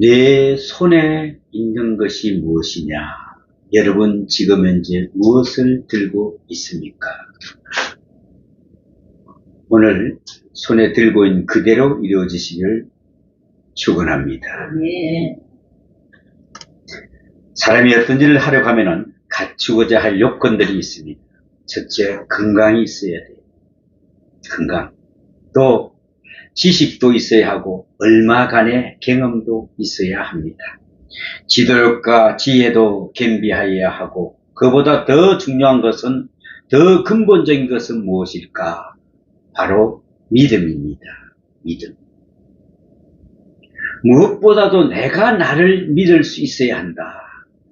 내 손에 있는 것이 무엇이냐? 여러분 지금 현재 무엇을 들고 있습니까? 오늘 손에 들고 있는 그대로 이루어지시길 축원합니다. 네. 사람이 어떤 일을 하려고 하면은 갖추고자 할 요건들이 있습니다. 첫째, 건강이 있어야 돼요. 건강. 또 지식도 있어야 하고 얼마간의 경험도 있어야 합니다. 지도력과 지혜도 겸비하여야 하고, 그보다 더 중요한 것은, 더 근본적인 것은 무엇일까? 바로 믿음입니다. 믿음. 무엇보다도 내가 나를 믿을 수 있어야 한다.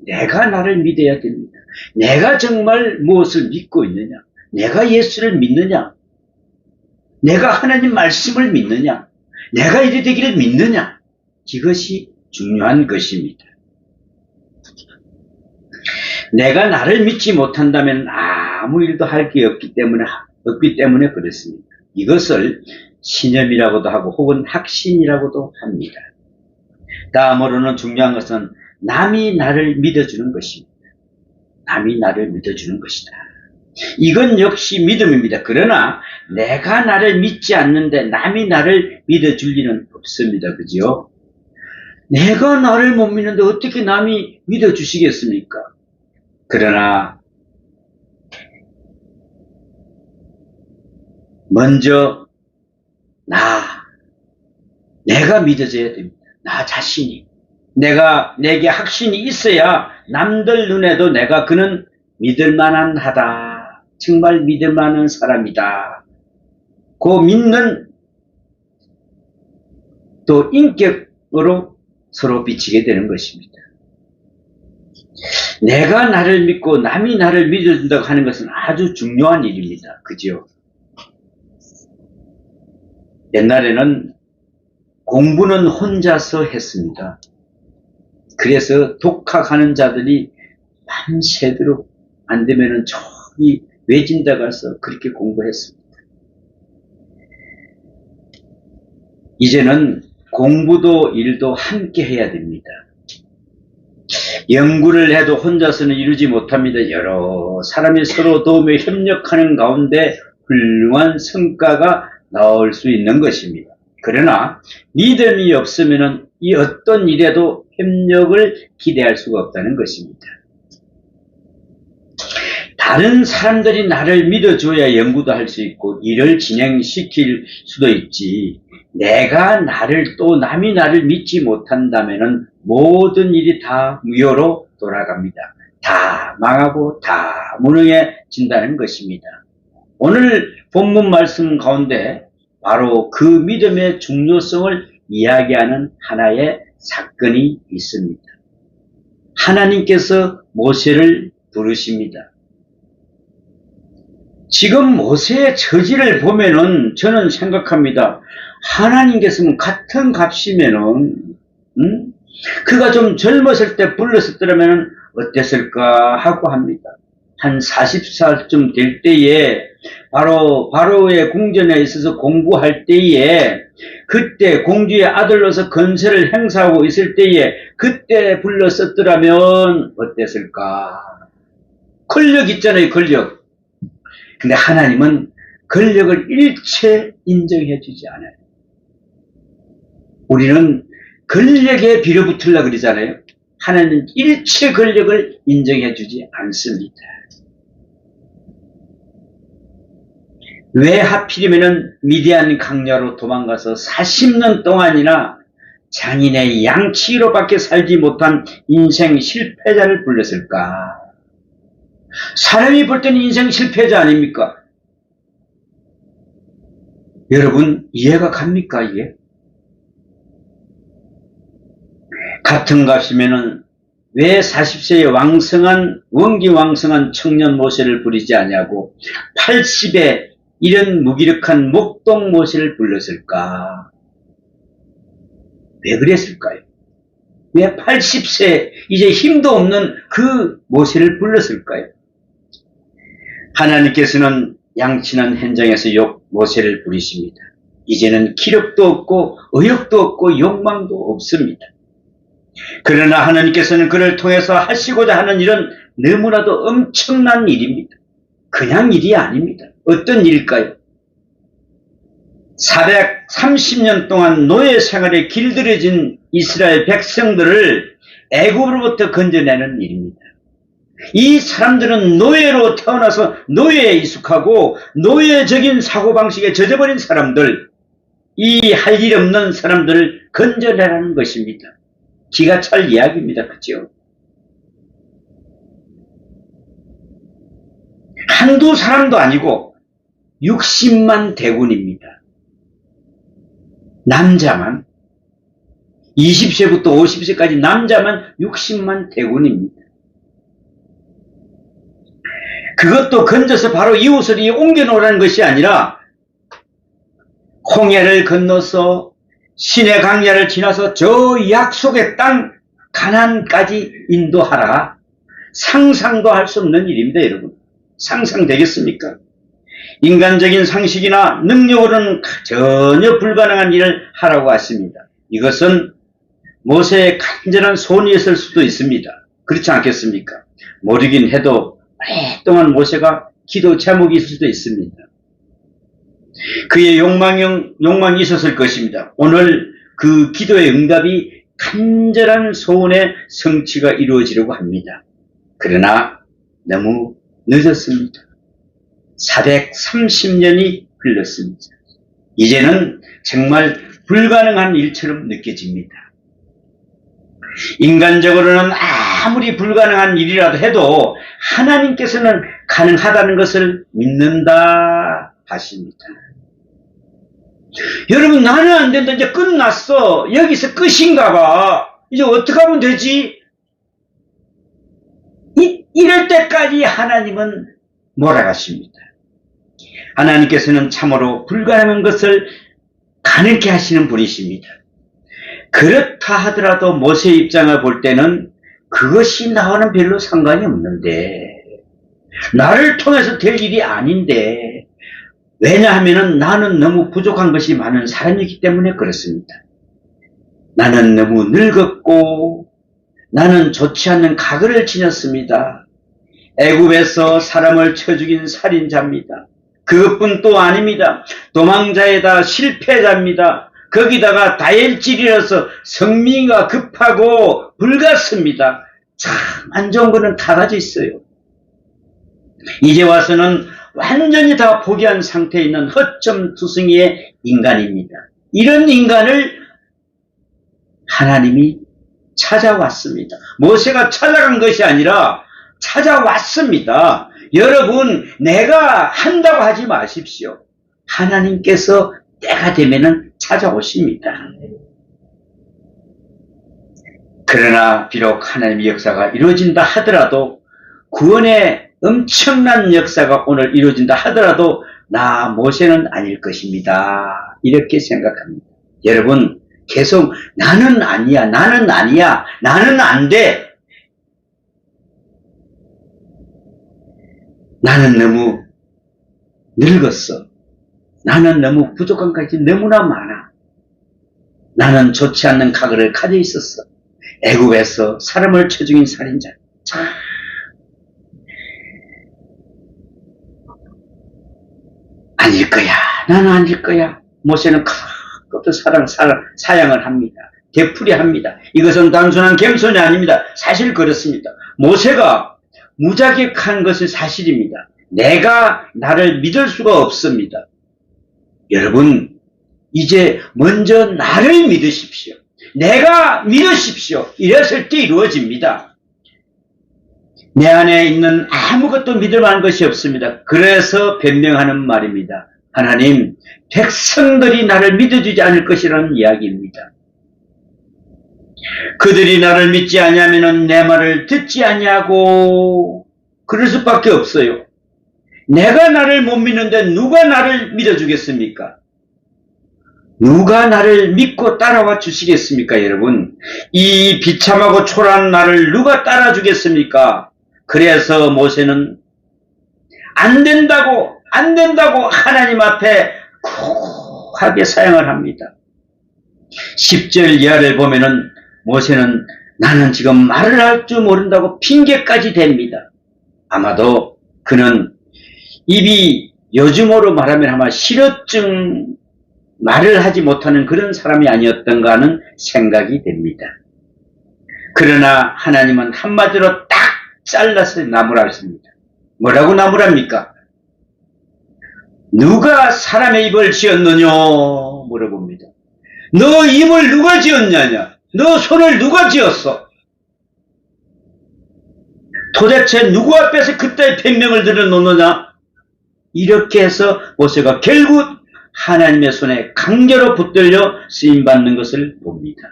내가 나를 믿어야 됩니다. 내가 정말 무엇을 믿고 있느냐? 내가 예수를 믿느냐? 내가 하나님 말씀을 믿느냐? 내가 이래 되기를 믿느냐? 이것이 중요한 것입니다. 내가 나를 믿지 못한다면 아무 일도 할 게 없기 때문에 그렇습니다. 이것을 신념이라고도 하고 혹은 확신이라고도 합니다. 다음으로는 중요한 것은 남이 나를 믿어주는 것입니다. 남이 나를 믿어주는 것이다. 이건 역시 믿음입니다. 그러나 내가 나를 믿지 않는데 남이 나를 믿어줄 리는 없습니다. 그죠? 내가 나를 못 믿는데 어떻게 남이 믿어주시겠습니까? 그러나 먼저 내가 믿어져야 됩니다. 나 자신이. 내게 확신이 있어야 남들 눈에도 내가 그는 믿을만한 하다. 정말 믿을만한 사람이다. 그 믿는 또 인격으로 서로 비치게 되는 것입니다. 내가 나를 믿고 남이 나를 믿어준다고 하는 것은 아주 중요한 일입니다. 그죠? 옛날에는 공부는 혼자서 했습니다. 그래서 독학하는 자들이 밤새도록 안 되면은 저기 외진데 가서 그렇게 공부했습니다. 이제는 공부도 일도 함께 해야 됩니다. 연구를 해도 혼자서는 이루지 못합니다. 여러 사람이 서로 도우며 협력하는 가운데 훌륭한 성과가 나올 수 있는 것입니다. 그러나 믿음이 없으면 이 어떤 일에도 협력을 기대할 수가 없다는 것입니다. 다른 사람들이 나를 믿어줘야 연구도 할 수 있고 일을 진행시킬 수도 있지, 내가 남이 나를 믿지 못한다면 모든 일이 다 무효로 돌아갑니다. 다 망하고 다 무능해진다는 것입니다. 오늘 본문 말씀 가운데 바로 그 믿음의 중요성을 이야기하는 하나의 사건이 있습니다. 하나님께서 모세를 부르십니다. 지금 모세의 처지를 보면은 저는 생각합니다. 하나님께서는 같은 값이면은, 그가 좀 젊었을 때 불렀었더라면 어땠을까 하고 합니다. 한 40살쯤 될 때에 바로의 궁전에 있어서 공부할 때에, 그때 공주의 아들로서 건세를 행사하고 있을 때에 그때 불렀었더라면 어땠을까? 권력 있잖아요, 권력. 근데 하나님은 권력을 일체 인정해 주지 않아요. 우리는 권력에 빌어붙으려고 그러잖아요. 하나님은 일체 권력을 인정해 주지 않습니다. 왜 하필이면 미디안 강야로 도망가서 40년 동안이나 장인의 양치로밖에 살지 못한 인생 실패자를 불렀을까? 사람이 볼 때는 인생 실패자 아닙니까? 여러분 이해가 갑니까 이게? 같은 값이면은 왜 40세의 원기왕성한 청년 모세를 부르지 아니하고 80에 이런 무기력한 목동 모세를 불렀을까? 왜 그랬을까요? 왜 80세 이제 힘도 없는 그 모세를 불렀을까요? 하나님께서는 양친한 현장에서 모세를 부르십니다. 이제는 기력도 없고 의욕도 없고 욕망도 없습니다. 그러나 하나님께서는 그를 통해서 하시고자 하는 일은 너무나도 엄청난 일입니다. 그냥 일이 아닙니다. 어떤 일일까요? 430년 동안 노예 생활에 길들여진 이스라엘 백성들을 애굽으로부터 건져내는 일입니다. 이 사람들은 노예로 태어나서 노예에 익숙하고 노예적인 사고방식에 젖어버린 사람들, 이 할 일 없는 사람들을 건져내라는 것입니다. 기가 찰 이야기입니다. 그죠? 한두 사람도 아니고 60만 대군입니다. 남자만 20세부터 50세까지 남자만 60만 대군입니다. 그것도 건져서 바로 이웃을 옮겨놓으라는 것이 아니라 홍해를 건너서 시내 강야를 지나서 저 약속의 땅 가나안까지 인도하라. 상상도 할 수 없는 일입니다. 여러분, 상상되겠습니까? 인간적인 상식이나 능력으로는 전혀 불가능한 일을 하라고 하십니다. 이것은 모세의 간절한 소원이었을 수도 있습니다. 그렇지 않겠습니까? 모르긴 해도 오랫동안 모세가 기도 제목이 있을 수도 있습니다. 그의 욕망이 있었을 것입니다. 오늘 그 기도의 응답이 간절한 소원의 성취가 이루어지려고 합니다. 그러나 너무 늦었습니다. 430년이 흘렀습니다. 이제는 정말 불가능한 일처럼 느껴집니다. 인간적으로는 아무리 불가능한 일이라도 해도 하나님께서는 가능하다는 것을 믿는다 하십니다. 여러분, 나는 안 된다. 이제 끝났어. 여기서 끝인가 봐. 이제 어떻게 하면 되지? 이럴 때까지 하나님은 몰아가십니다. 하나님께서는 참으로 불가능한 것을 가능케 하시는 분이십니다. 그렇다 하더라도 모세의 입장을 볼 때는 그것이 나와는 별로 상관이 없는데, 나를 통해서 될 일이 아닌데, 왜냐하면 나는 너무 부족한 것이 많은 사람이기 때문에 그렇습니다. 나는 너무 늙었고 나는 좋지 않는 가글을 지녔습니다. 애굽에서 사람을 쳐 죽인 살인자입니다. 그것뿐 또 아닙니다. 도망자에다 실패자입니다. 거기다가 다혈질이라서 성미가 급하고 불같습니다. 참 안 좋은 거는 다 가지고 있어요. 이제 와서는 완전히 다 포기한 상태에 있는 허점투성이의 인간입니다. 이런 인간을 하나님이 찾아왔습니다. 모세가 찾아간 것이 아니라 찾아왔습니다. 여러분, 내가 한다고 하지 마십시오. 하나님께서 때가 되면은 찾아오십니다. 그러나 비록 하나님의 역사가 이루어진다 하더라도, 구원의 엄청난 역사가 오늘 이루어진다 하더라도 나 모세는 아닐 것입니다. 이렇게 생각합니다. 여러분, 계속 나는 아니야, 나는 아니야, 나는 안 돼. 나는 너무 늙었어. 나는 너무 부족한 것이 너무나 많아. 나는 좋지 않는 가글을 가지고 있었어. 애굽에서 사람을 쳐 죽인 살인자. 참. 아닐 거야. 나는 아닐 거야. 모세는 그것도 사양을 합니다. 되풀이합니다. 이것은 단순한 겸손이 아닙니다. 사실 그렇습니다. 모세가 무자격한 것은 사실입니다. 내가 나를 믿을 수가 없습니다. 여러분, 이제 먼저 나를 믿으십시오. 내가 믿으십시오. 이랬을 때 이루어집니다. 내 안에 있는 아무것도 믿을 만한 것이 없습니다. 그래서 변명하는 말입니다. 하나님, 백성들이 나를 믿어주지 않을 것이라는 이야기입니다. 그들이 나를 믿지 아니하면 내 말을 듣지 아니하고, 그럴 수밖에 없어요. 내가 나를 못 믿는데 누가 나를 믿어주겠습니까? 누가 나를 믿고 따라와 주시겠습니까, 여러분? 이 비참하고 초라한 나를 누가 따라주겠습니까? 그래서 모세는 안 된다고 하나님 앞에 쿨하게 사양을 합니다. 10절 이하를 보면은 모세는 나는 지금 말을 할 줄 모른다고 핑계까지 댑니다. 아마도 그는 입이 요즘으로 말하면 아마 실어증 말을 하지 못하는 그런 사람이 아니었던가 하는 생각이 됩니다. 그러나 하나님은 한마디로 딱 잘라서 나무라했습니다. 뭐라고 나무랍니까? 누가 사람의 입을 지었느냐 물어봅니다. 너 입을 누가 지었냐냐? 너 손을 누가 지었어? 도대체 누구 앞에서 그따위 변명을 들어놓느냐? 이렇게 해서 모세가 결국 하나님의 손에 강제로 붙들려 쓰임받는 것을 봅니다.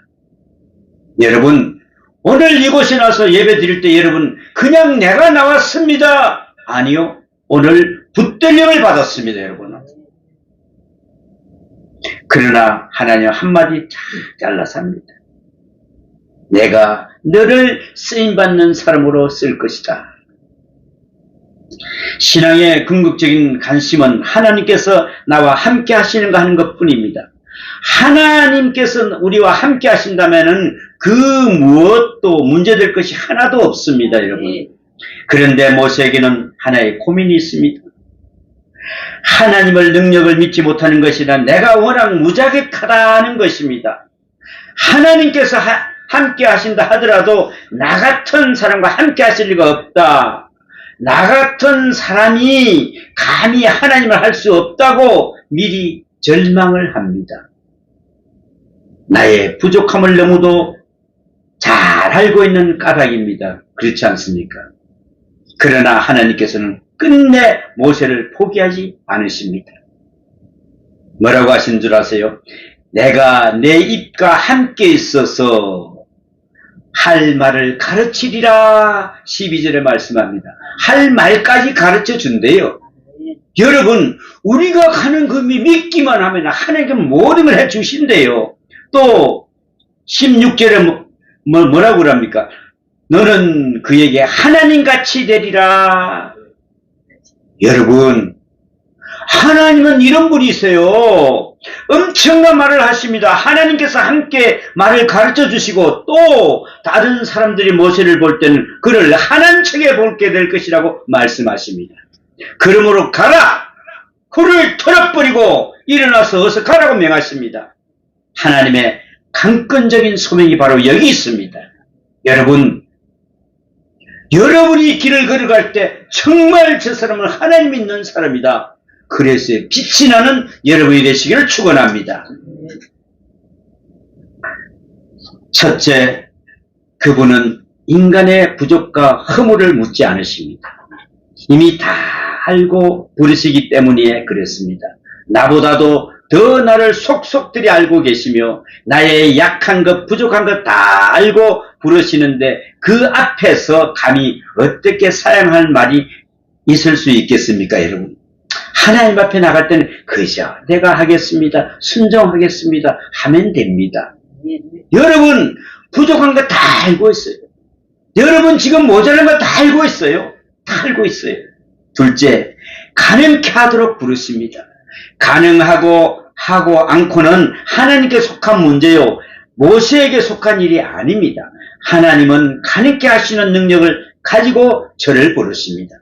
여러분, 오늘 이곳에 나서 예배 드릴 때 여러분 그냥 내가 나왔습니다. 아니요. 오늘 붙들림을 받았습니다. 여러분. 그러나 하나님 한마디 쫙 잘라서 합니다. 내가 너를 쓰임받는 사람으로 쓸 것이다. 신앙의 궁극적인 관심은 하나님께서 나와 함께 하시는가 하는 것 뿐입니다. 하나님께서 우리와 함께 하신다면 그 무엇도 문제될 것이 하나도 없습니다, 여러분. 그런데 모세에게는 하나의 고민이 있습니다. 하나님을 능력을 믿지 못하는 것이라 내가 워낙 무자격하다는 것입니다. 하나님께서 함께 하신다 하더라도 나 같은 사람과 함께 하실 리가 없다. 나 같은 사람이 감히 하나님을 할 수 없다고 미리 절망을 합니다. 나의 부족함을 너무도 잘 알고 있는 까닭입니다. 그렇지 않습니까? 그러나 하나님께서는 끝내 모세를 포기하지 않으십니다. 뭐라고 하신 줄 아세요? 내가 내 입과 함께 있어서 할 말을 가르치리라 12절에 말씀합니다. 할 말까지 가르쳐 준대요. 여러분, 우리가 가는 그 믿기만 하면 하나님께 모든 걸 해주신대요. 또 16절에 뭐라고 그럽니까? 너는 그에게 하나님같이 되리라. 여러분, 하나님은 이런 분이세요. 엄청난 말을 하십니다. 하나님께서 함께 말을 가르쳐 주시고 또 다른 사람들이 모세를 볼 때는 그를 하나님 척에 보게 될 것이라고 말씀하십니다. 그러므로 가라! 그를 털어버리고 일어나서 어서 가라고 명하십니다. 하나님의 강권적인 소명이 바로 여기 있습니다. 여러분, 여러분이 길을 걸어갈 때 정말 저 사람은 하나님 믿는 사람이다. 그래서 빛이 나는 여러분이 되시기를 축원합니다. 첫째, 그분은 인간의 부족과 허물을 묻지 않으십니다. 이미 다 알고 부르시기 때문에 그랬습니다. 나보다도 더 나를 속속들이 알고 계시며 나의 약한 것, 부족한 것 다 알고 부르시는데 그 앞에서 감히 어떻게 사양할 말이 있을 수 있겠습니까, 여러분? 하나님 앞에 나갈 때는 그저 내가 하겠습니다. 순종하겠습니다. 하면 됩니다. 여러분 부족한 거 다 알고 있어요. 여러분 지금 모자란 거 다 알고 있어요. 다 알고 있어요. 둘째, 가능케 하도록 부르십니다. 가능하고 하고 않고는 하나님께 속한 문제요. 모세에게 속한 일이 아닙니다. 하나님은 가능케 하시는 능력을 가지고 저를 부르십니다.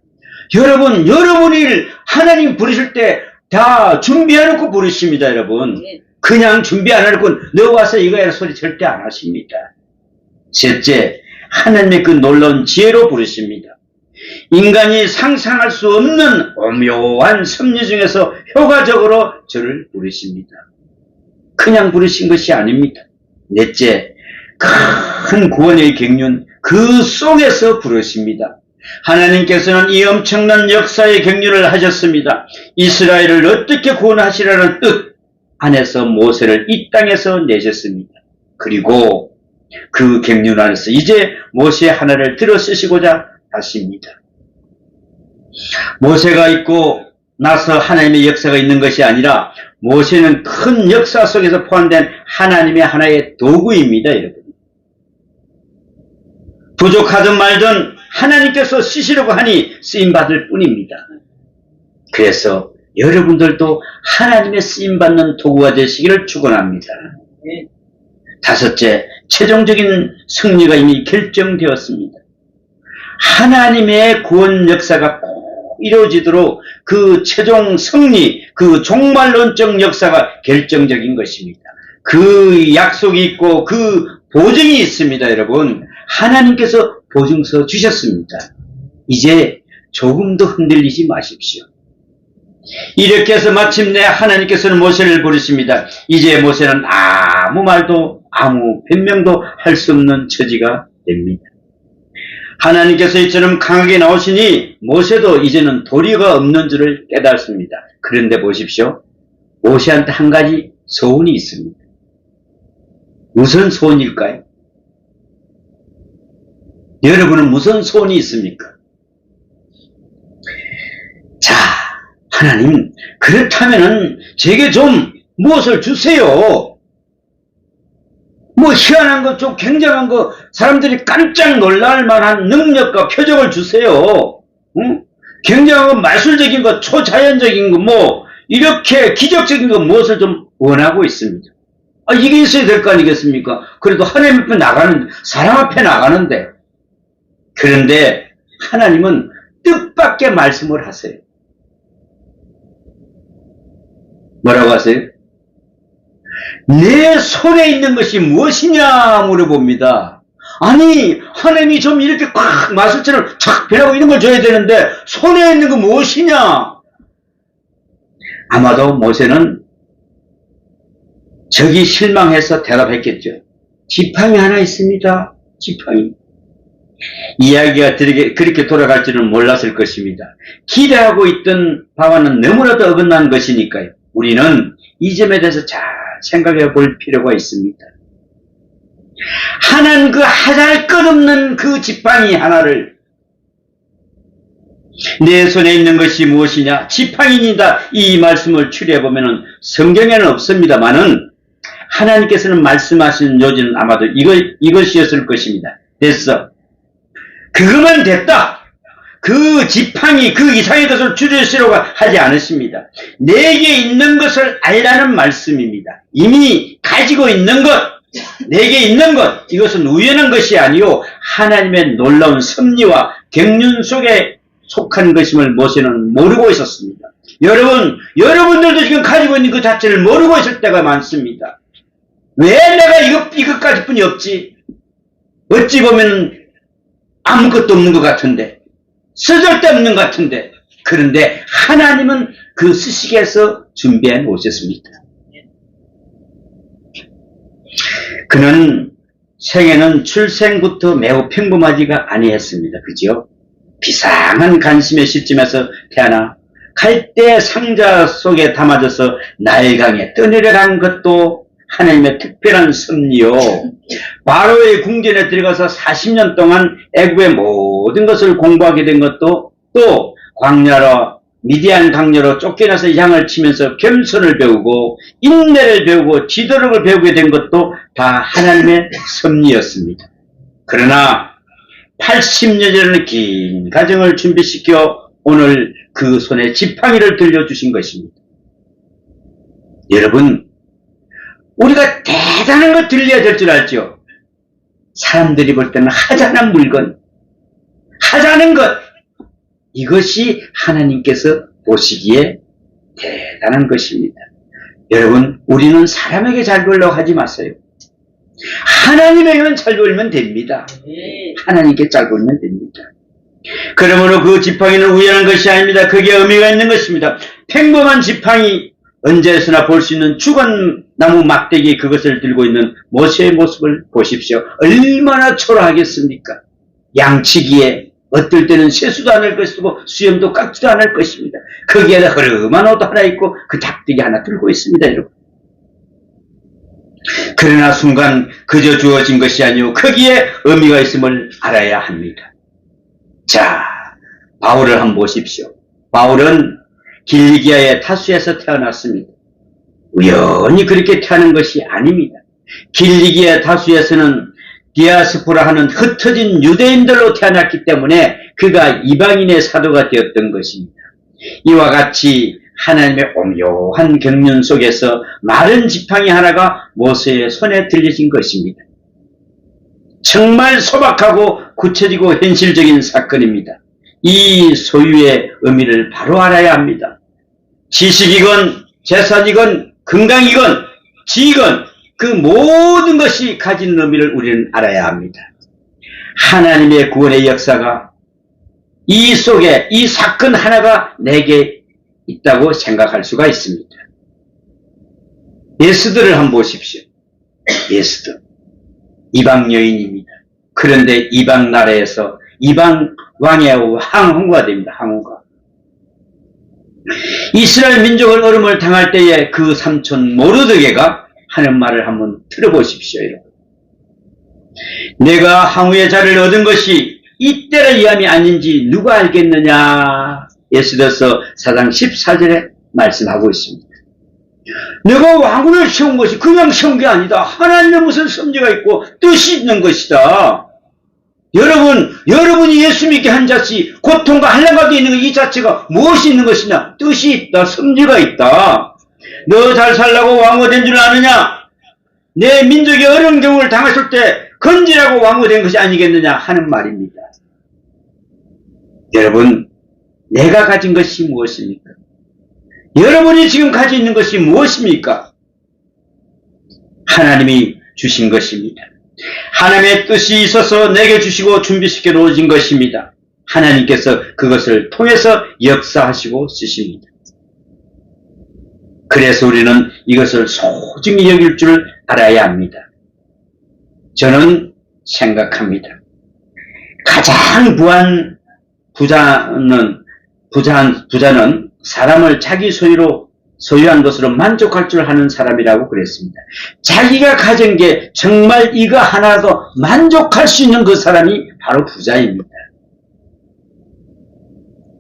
여러분, 여러분이 하나님 부르실 때 다 준비해놓고 부르십니다, 여러분. 그냥 준비 안 해놓고 너 와서 이거 해라 소리 절대 안 하십니다. 셋째, 하나님의 그 놀라운 지혜로 부르십니다. 인간이 상상할 수 없는 오묘한 섭리 중에서 효과적으로 저를 부르십니다. 그냥 부르신 것이 아닙니다. 넷째, 큰 구원의 경륜 그 속에서 부르십니다. 하나님께서는 이 엄청난 역사의 경륜을 하셨습니다. 이스라엘을 어떻게 구원하시라는 뜻 안에서 모세를 이 땅에서 내셨습니다. 그리고 그 경륜 안에서 이제 모세 하나를 들어 쓰시고자 하십니다. 모세가 있고 나서 하나님의 역사가 있는 것이 아니라 모세는 큰 역사 속에서 포함된 하나님의 하나의 도구입니다, 여러분. 부족하든 말든 하나님께서 쓰시려고 하니 쓰임받을 뿐입니다. 그래서 여러분들도 하나님의 쓰임받는 도구가 되시기를 축원합니다. 다섯째, 최종적인 승리가 이미 결정되었습니다. 하나님의 구원 역사가 꼭 이루어지도록 그 최종 승리, 그 종말론적 역사가 결정적인 것입니다. 그 약속이 있고 그 보증이 있습니다, 여러분. 하나님께서 보증서 주셨습니다. 이제 조금 더 흔들리지 마십시오. 이렇게 해서 마침내 하나님께서는 모세를 부르십니다. 이제 모세는 아무 말도 아무 변명도 할 수 없는 처지가 됩니다. 하나님께서 이처럼 강하게 나오시니 모세도 이제는 도리가 없는 줄을 깨닫습니다. 그런데 보십시오. 모세한테 한 가지 소원이 있습니다. 무슨 소원일까요? 여러분은 무슨 소원이 있습니까? 자, 하나님, 그렇다면은 제게 좀 무엇을 주세요. 뭐 희한한 것, 좀 굉장한 것, 사람들이 깜짝 놀랄 만한 능력과 표적을 주세요. 응? 굉장한 것, 마술적인 것, 초자연적인 것, 뭐 이렇게 기적적인 것 무엇을 좀 원하고 있습니다. 이게 있어야 될 거 아니겠습니까? 그래도 하나님 앞에 나가는, 사람 앞에 나가는데. 그런데 하나님은 뜻밖의 말씀을 하세요. 뭐라고 하세요? 내 손에 있는 것이 무엇이냐 물어봅니다. 아니, 하나님이 좀 이렇게 꽉 마술처럼 착 변하고 있는 걸 줘야 되는데 손에 있는 거 무엇이냐? 아마도 모세는 저기 실망해서 대답했겠죠. 지팡이 하나 있습니다. 지팡이. 이야기가 그렇게 돌아갈 줄은 몰랐을 것입니다. 기대하고 있던 바와는 너무나도 어긋난 것이니까요. 우리는 이 점에 대해서 잘 생각해 볼 필요가 있습니다. 하나님 그 하잘 것 없는 그 지팡이 하나를 내 손에 있는 것이 무엇이냐? 지팡이니다. 이 말씀을 추려보면 성경에는 없습니다만은 하나님께서는 말씀하신 요지는 아마도 이것이었을 것입니다. 됐어. 그것만 됐다. 그 지팡이, 그 이상의 것을 줄여쓰려고 하지 않으십니다. 내게 있는 것을 알라는 말씀입니다. 이미 가지고 있는 것, 내게 있는 것, 이것은 우연한 것이 아니요 하나님의 놀라운 섭리와 경륜 속에 속한 것임을 모세는 모르고 있었습니다. 여러분들도 지금 가지고 있는 그 자체를 모르고 있을 때가 많습니다. 왜 내가 이것까지뿐이 없지? 어찌 보면 아무것도 없는 것 같은데, 쓸데없는 것 같은데, 그런데 하나님은 그 스식에서 준비해 놓으셨습니다. 그는 생애는 출생부터 매우 평범하지가 아니했습니다. 그죠? 비상한 간심의 시점에서 태어나 갈대 상자 속에 담아져서 나일강에 떠내려간 것도 하나님의 특별한 섭리요. 바로의 궁전에 들어가서 40년 동안 애굽의 모든 것을 공부하게 된 것도, 또 광야로 미디안 강야로 쫓겨나서 양을 치면서 겸손을 배우고 인내를 배우고 지도력을 배우게 된 것도 다 하나님의 섭리였습니다. 그러나 80년이라는 긴 과정을 준비시켜 오늘 그 손에 지팡이를 들려주신 것입니다. 여러분, 우리가 대단한 걸 들려야 될 줄 알죠? 사람들이 볼 때는 하찮은 물건, 하찮은 것, 이것이 하나님께서 보시기에 대단한 것입니다. 여러분, 우리는 사람에게 잘 보려고 하지 마세요. 하나님에게만 잘 보이면 됩니다. 하나님께 잘 보이면 됩니다. 그러므로 그 지팡이는 우연한 것이 아닙니다. 그게 의미가 있는 것입니다. 평범한 지팡이, 언제서나 볼 수 있는 죽은 나무 막대기, 그것을 들고 있는 모세의 모습을 보십시오. 얼마나 초라하겠습니까? 양치기에 어떨 때는 세수도 안 할 것이고 수염도 깎지도 않을 것입니다. 거기에다 흐름한 옷 하나 입고 그 작대기 하나 들고 있습니다, 여러분. 그러나 순간 그저 주어진 것이 아니오 거기에 의미가 있음을 알아야 합니다. 자, 바울을 한번 보십시오. 바울은 길리기아의 타수에서 태어났습니다. 우연히 그렇게 태어난 것이 아닙니다. 길리기아 타수에서는 디아스포라 하는 흩어진 유대인들로 태어났기 때문에 그가 이방인의 사도가 되었던 것입니다. 이와 같이 하나님의 오묘한 경륜 속에서 마른 지팡이 하나가 모세의 손에 들려진 것입니다. 정말 소박하고 구체적이고 현실적인 사건입니다. 이 소유의 의미를 바로 알아야 합니다. 지식이건 재산이건 건강이건 지위건 그 모든 것이 가진 의미를 우리는 알아야 합니다. 하나님의 구원의 역사가 이 속에 이 사건 하나가 내게 있다고 생각할 수가 있습니다. 에스더를 한번 보십시오. 에스더 이방 여인입니다. 그런데 이방 나라에서 이방 왕의 황후가 됩니다. 황후가 이스라엘 민족을 어려움을 당할 때에 그 삼촌 모르드게가 하는 말을 한번 들어보십시오. 여러분. 내가 황후의 자를 얻은 것이 이때를 위함이 아닌지 누가 알겠느냐. 에스더서 4장 14절에 말씀하고 있습니다. 내가 왕후를 세운 것이 그냥 세운 게 아니다. 하나님의 무슨 섭리가 있고 뜻이 있는 것이다. 여러분이 예수 믿게 한 자치 고통과 한란 가운데 있는 이 자체가 무엇이 있는 것이냐? 뜻이 있다. 섭리가 있다. 너 잘 살라고 왕후 된 줄 아느냐? 내 민족이 어려운 경우를 당했을 때 건지라고 왕후 된 것이 아니겠느냐 하는 말입니다. 여러분, 내가 가진 것이 무엇입니까? 여러분이 지금 가지고 있는 것이 무엇입니까? 하나님이 주신 것입니다. 하나님의 뜻이 있어서 내게 주시고 준비시켜 놓으신 것입니다. 하나님께서 그것을 통해서 역사하시고 쓰십니다. 그래서 우리는 이것을 소중히 여길 줄 알아야 합니다. 저는 생각합니다. 가장 부자는 사람을 자기 소유한 것으로 만족할 줄 아는 사람이라고 그랬습니다. 자기가 가진 게 정말 이거 하나라도 만족할 수 있는 그 사람이 바로 부자입니다.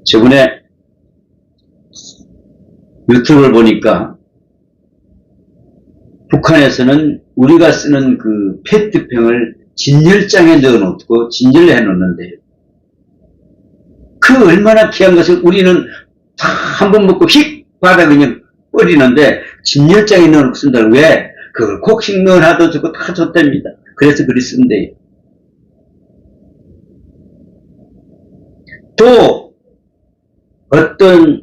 저번에 유튜브를 보니까 북한에서는 우리가 쓰는 그 페트병을 진열장에 넣어놓고 진열을 해놓는데요. 그 얼마나 귀한 것을 우리는 다 한 번 먹고 휙 받아 그냥 버리는데 진열장에 넣어놓고 쓴다. 왜? 그걸 곡식 넣어놔도 저거 다 줬답니다. 그래서 그리 쓴대요. 또 어떤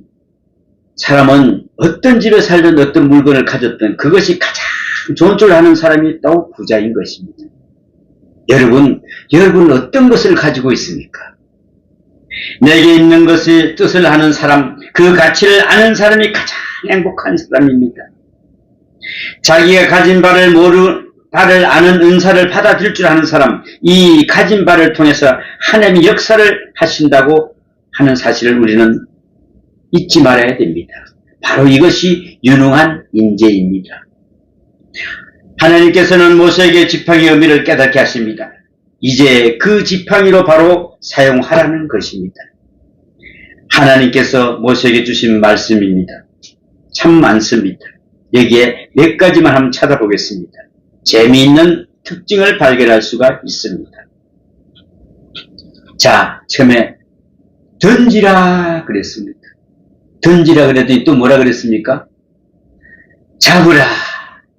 사람은 어떤 집에 살던 어떤 물건을 가졌던 그것이 가장 좋은 줄 아는 사람이 또 부자인 것입니다. 여러분은 어떤 것을 가지고 있습니까? 내게 있는 것의 뜻을 아는 사람, 그 가치를 아는 사람이 가장 행복한 사람입니다. 자기가 가진 바를 아는 은사를 받아들일 줄 아는 사람, 이 가진 바를 통해서 하나님이 역사를 하신다고 하는 사실을 우리는 잊지 말아야 됩니다. 바로 이것이 유능한 인재입니다. 하나님께서는 모세에게 지팡이의 의미를 깨닫게 하십니다. 이제 그 지팡이로 바로 사용하라는 것입니다. 하나님께서 모세에게 주신 말씀입니다. 참 많습니다. 여기에 몇 가지만 한번 찾아보겠습니다. 재미있는 특징을 발견할 수가 있습니다. 자, 처음에 던지라 그랬습니다. 던지라 그랬더니 또 뭐라 그랬습니까? 잡으라.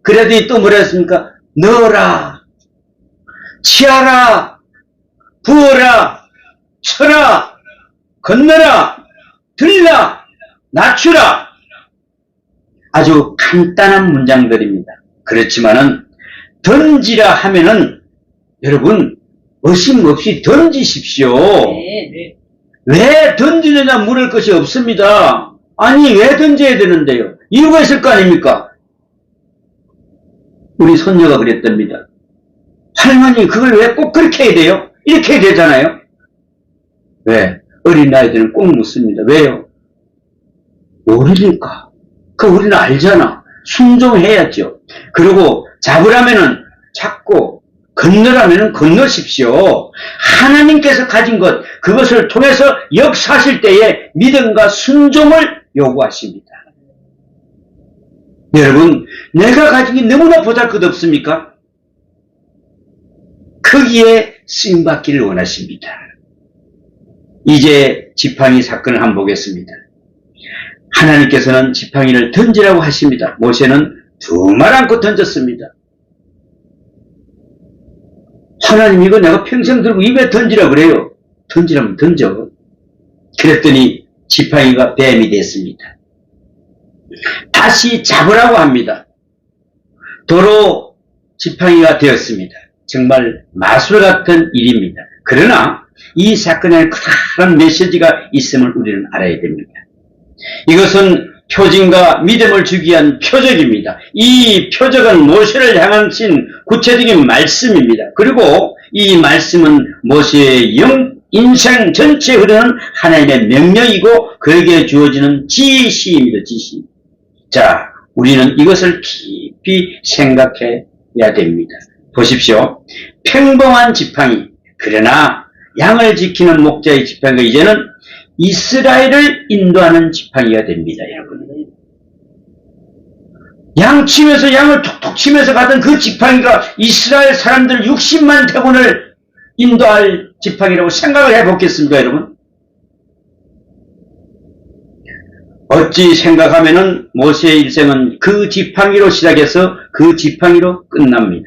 그랬더니 또 뭐라 했습니까? 넣어라. 치하라. 부어라. 쳐라. 건너라. 들라. 낮추라. 아주 간단한 문장들입니다. 그렇지만은 던지라 하면은 여러분 의심 없이 던지십시오. 네. 왜 던지느냐 물을 것이 없습니다. 아니 왜 던져야 되는데요? 이유가 있을 거 아닙니까? 우리 손녀가 그랬답니다. 할머니 그걸 왜 꼭 그렇게 해야 돼요? 이렇게 해야 되잖아요. 왜? 어린 아이들은 꼭 묻습니다. 왜요? 어리니까. 그 우리는 알잖아. 순종해야죠. 그리고 잡으라면은 잡고 건너라면은 건너십시오. 하나님께서 가진 것, 그것을 통해서 역사하실 때에 믿음과 순종을 요구하십니다. 여러분, 내가 가진 게 너무나 보잘것없습니까? 거기에 쓰임받기를 원하십니다. 이제 지팡이 사건을 한번 보겠습니다. 하나님께서는 지팡이를 던지라고 하십니다. 모세는 두 말 안고 던졌습니다. 하나님 이거 내가 평생 들고 입에 던지라 그래요. 던지라면 던져. 그랬더니 지팡이가 뱀이 됐습니다. 다시 잡으라고 합니다. 도로 지팡이가 되었습니다. 정말 마술 같은 일입니다. 그러나 이 사건에 커다란 메시지가 있음을 우리는 알아야 됩니다. 이것은 표징과 믿음을 주기 위한 표적입니다. 이 표적은 모세를 향하신 구체적인 말씀입니다. 그리고 이 말씀은 모세의 인생 전체에 흐르는 하나님의 명령이고 그에게 주어지는 지시입니다. 지시. 자, 우리는 이것을 깊이 생각해야 됩니다. 보십시오. 평범한 지팡이, 그러나 양을 지키는 목자의 지팡이가 이제는 이스라엘을 인도하는 지팡이가 됩니다. 여러분, 양 치면서 양을 톡톡 치면서 가던 그 지팡이가 이스라엘 사람들 60만 대군을 인도할 지팡이라고 생각을 해보겠습니까, 여러분? 어찌 생각하면은 모세의 일생은 그 지팡이로 시작해서 그 지팡이로 끝납니다.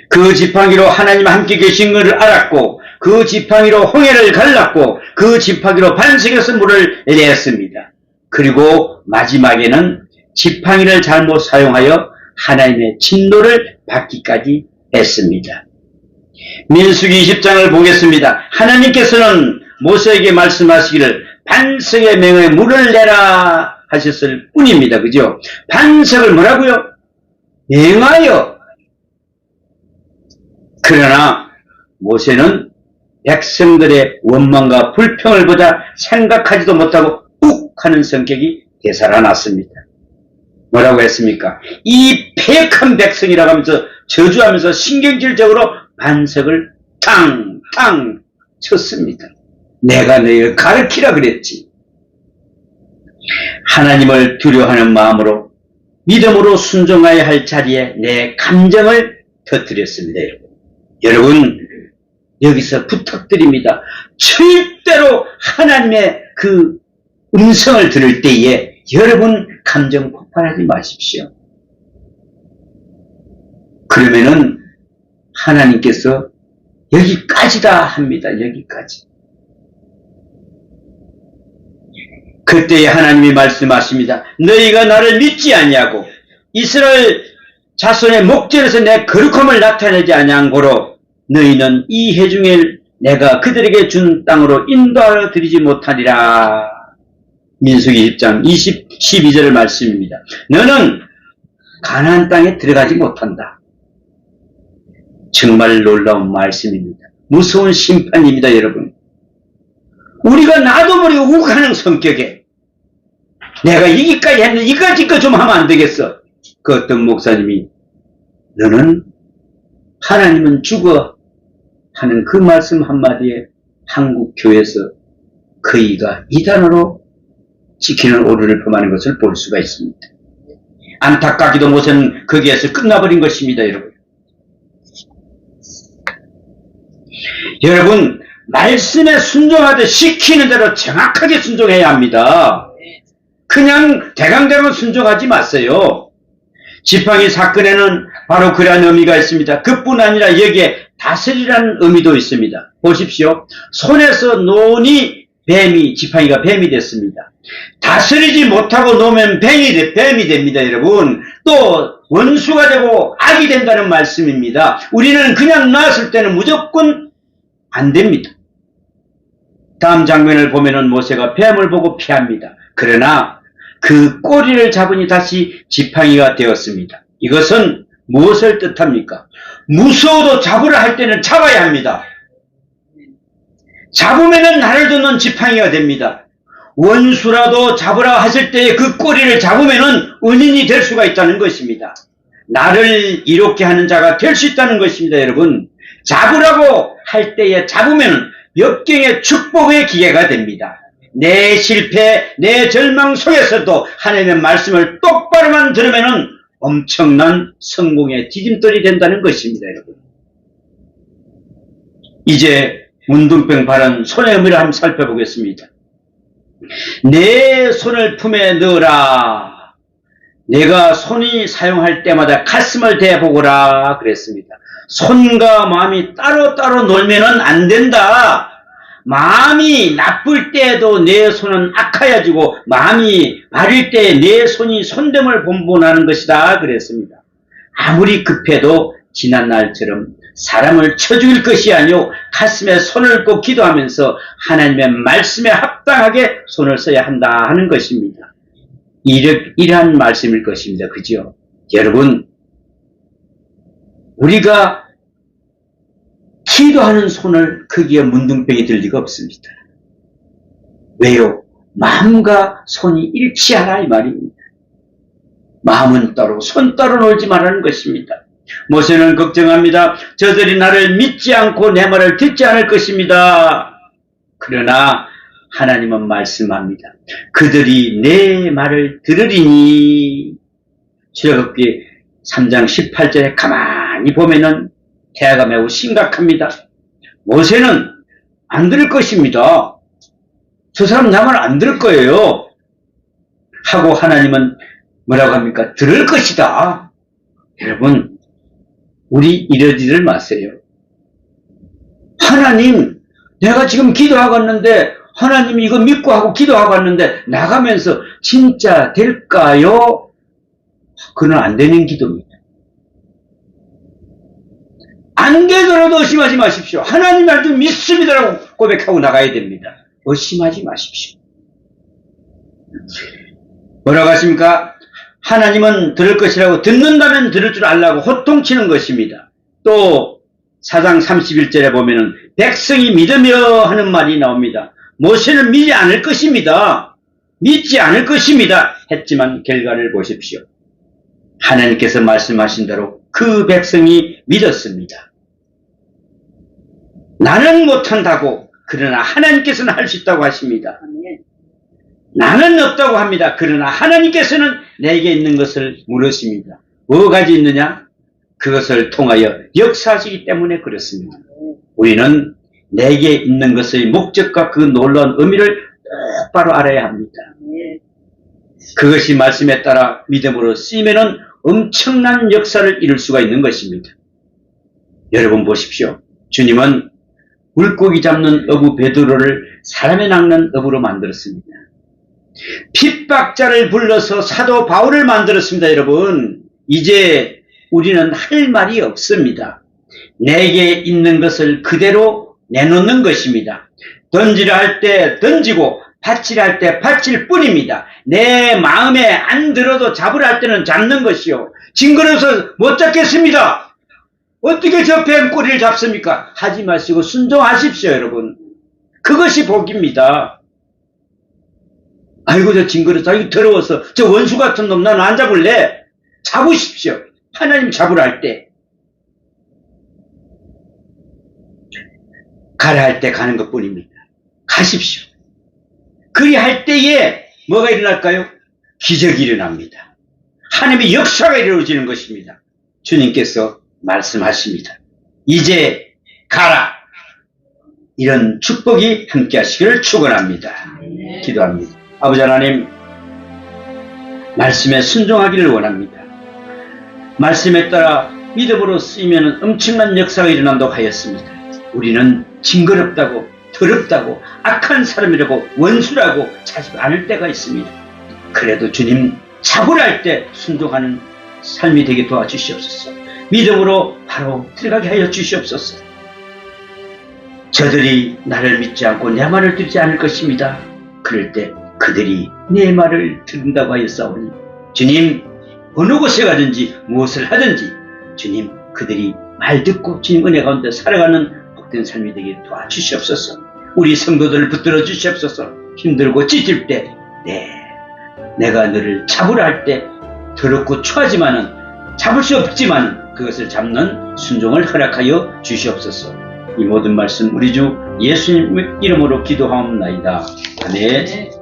그 지팡이로 하나님 함께 계신 것을 알았고, 그 지팡이로 홍해를 갈랐고, 그 지팡이로 반석에서 물을 내렸습니다. 그리고 마지막에는 지팡이를 잘못 사용하여 하나님의 진노를 받기까지 했습니다. 민수기 20장을 보겠습니다. 하나님께서는 모세에게 말씀하시기를 반석에 명하여 물을 내라 하셨을 뿐입니다. 그죠? 반석을 뭐라고요? 명하여. 그러나 모세는 백성들의 원망과 불평을 보다 생각하지도 못하고 욱 하는 성격이 되살아났습니다. 뭐라고 했습니까? 이 폐역한 백성이라고 하면서 저주하면서 신경질적으로 반석을 탕탕 쳤습니다. 내가 너희를 가르치라 그랬지. 하나님을 두려워하는 마음으로 믿음으로 순종해야 할 자리에 내 감정을 터뜨렸습니다. 여러분, 여기서 부탁드립니다. 절대로 하나님의 그 음성을 들을 때에 여러분 감정 폭발하지 마십시오. 그러면은 하나님께서 여기까지다 합니다. 여기까지. 그때 하나님이 말씀하십니다. 너희가 나를 믿지 아니하고 이스라엘 자손의 목전에서 내 거룩함을 나타내지 아니한 고로 너희는 이 해중에 내가 그들에게 준 땅으로 인도하여 드리지 못하리라. 민수기 10장 12절의 말씀입니다. 너는 가나안 땅에 들어가지 못한다. 정말 놀라운 말씀입니다. 무서운 심판입니다, 여러분. 우리가 나도 모르게 욱하는 성격에 내가 이기까지 했는데 이까짓 좀 하면 안 되겠어. 그 어떤 목사님이 너는 하나님은 죽어 하는 그 말씀 한마디에 한국 교회에서 그이가 이단으로 지키는 오류를 범하는 것을 볼 수가 있습니다. 안타깝기도 못한 거기에서 끝나버린 것입니다, 여러분. 여러분, 말씀에 순종하듯 시키는 대로 정확하게 순종해야 합니다. 그냥 대강대강 순종하지 마세요. 지팡이 사건에는 바로 그러한 의미가 있습니다. 그뿐 아니라 여기에 다스리라는 의미도 있습니다. 보십시오. 손에서 놓으니 지팡이가 뱀이 됐습니다. 다스리지 못하고 놓으면 뱀이 됩니다, 여러분. 또 원수가 되고 악이 된다는 말씀입니다. 우리는 그냥 놨을 때는 무조건 안 됩니다. 다음 장면을 보면은 모세가 뱀을 보고 피합니다. 그러나 그 꼬리를 잡으니 다시 지팡이가 되었습니다. 이것은 무엇을 뜻합니까? 무서워도 잡으라 할 때는 잡아야 합니다. 잡으면은 나를 돋는 지팡이가 됩니다. 원수라도 잡으라 하실 때에 그 꼬리를 잡으면은 은인이 될 수가 있다는 것입니다. 나를 이롭게 하는 자가 될 수 있다는 것입니다, 여러분. 잡으라고 할 때에 잡으면 역경의 축복의 기회가 됩니다. 내 실패, 내 절망 속에서도 하나님의 말씀을 똑바로만 들으면은 엄청난 성공의 디딤돌이 된다는 것입니다, 여러분. 이제 문둥병 발언 손의 의미를 한번 살펴보겠습니다. 내 손을 품에 넣어라. 내가 손이 사용할 때마다 가슴을 대보거라 그랬습니다. 손과 마음이 따로따로 놀면은 안 된다. 마음이 나쁠 때에도 내 손은 악하여지고 마음이 바릴 때 내 손이 손됨을 본분하는 것이다 그랬습니다. 아무리 급해도 지난 날처럼 사람을 쳐 죽일 것이 아니오 가슴에 손을 꼭 기도하면서 하나님의 말씀에 합당하게 손을 써야 한다 하는 것입니다. 이러한 말씀일 것입니다. 그죠? 여러분, 우리가 기도하는 손을 거기에 문둥병이 들 리가 없습니다. 왜요? 마음과 손이 일치하라 이 말입니다. 마음은 따로 손 따로 놀지 말라는 것입니다. 모세는 걱정합니다. 저들이 나를 믿지 않고 내 말을 듣지 않을 것입니다. 그러나 하나님은 말씀합니다. 그들이 내 말을 들으리니. 출애굽기 3장 18절에 가만히 보면은 대화가 매우 심각합니다. 모세는 안 들을 것입니다. 저 사람 내 말 안 들을 거예요. 하고 하나님은 뭐라고 합니까? 들을 것이다. 여러분, 우리 이러지를 마세요. 하나님, 내가 지금 기도하고 왔는데 하나님이 이거 믿고 하고 기도하고 왔는데 나가면서 진짜 될까요? 그건 안 되는 기도입니다. 안 되더라도 의심하지 마십시오. 하나님 아주 믿습니다라고 고백하고 나가야 됩니다. 의심하지 마십시오. 뭐라고 하십니까? 하나님은 들을 것이라고 듣는다면 들을 줄 알라고 호통치는 것입니다. 또 4장 31절에 보면은 백성이 믿으며 하는 말이 나옵니다. 모세는 믿지 않을 것입니다. 믿지 않을 것입니다. 했지만 결과를 보십시오. 하나님께서 말씀하신 대로 그 백성이 믿었습니다. 나는 못한다고 그러나 하나님께서는 할 수 있다고 하십니다. 나는 없다고 합니다. 그러나 하나님께서는 내게 있는 것을 물으십니다. 뭐가지 있느냐? 그것을 통하여 역사하시기 때문에 그렇습니다. 우리는 내게 있는 것의 목적과 그 놀라운 의미를 똑바로 알아야 합니다. 그것이 말씀에 따라 믿음으로 쓰이면은 엄청난 역사를 이룰 수가 있는 것입니다. 여러분 보십시오. 주님은 물고기 잡는 어부 베드로를 사람에 낚는 어부로 만들었습니다. 핍박자를 불러서 사도 바울을 만들었습니다. 여러분, 이제 우리는 할 말이 없습니다. 내게 있는 것을 그대로 내놓는 것입니다. 던지라 할 때 던지고 바치라 할 때 바칠 뿐입니다. 내 마음에 안 들어도 잡으라 할 때는 잡는 것이요. 징그러워서 못 잡겠습니다. 어떻게 저 뱀 꼬리를 잡습니까? 하지 마시고 순종하십시오, 여러분. 그것이 복입니다. 아이고, 저 징그러워서, 아이고, 더러워서, 저 원수 같은 놈 나는 안 잡을래. 잡으십시오. 하나님 잡으라 할 때. 가라 할 때 가는 것 뿐입니다. 가십시오. 그리 할 때에 뭐가 일어날까요? 기적이 일어납니다. 하나님의 역사가 이루어지는 것입니다. 주님께서 말씀하십니다. 이제 가라. 이런 축복이 함께 하시기를 축원합니다. 기도합니다. 아버지 하나님, 말씀에 순종하기를 원합니다. 말씀에 따라 믿음으로 쓰이면 엄청난 역사가 일어난다고 하였습니다. 우리는 징그럽다고 더럽다고 악한 사람이라고 원수라고 찾지 않을 때가 있습니다. 그래도 주님 잡으라 할 때 순종하는 삶이 되게 도와주시옵소서. 믿음으로 바로 들어가게 하여 주시옵소서. 저들이 나를 믿지 않고 내 말을 듣지 않을 것입니다. 그럴 때 그들이 내 말을 듣는다고 하였사오니 주님, 어느 곳에 가든지 무엇을 하든지 주님, 그들이 말 듣고 주님 은혜 가운데 살아가는 복된 삶이 되게 도와주시옵소서. 우리 성도들을 붙들어 주시옵소서. 힘들고 지칠 때 내가 너를 잡으라 할 때 더럽고 추하지만은 잡을 수 없지만 그것을 잡는 순종을 허락하여 주시옵소서. 이 모든 말씀 우리 주 예수님 이름으로 기도하옵나이다. 아멘.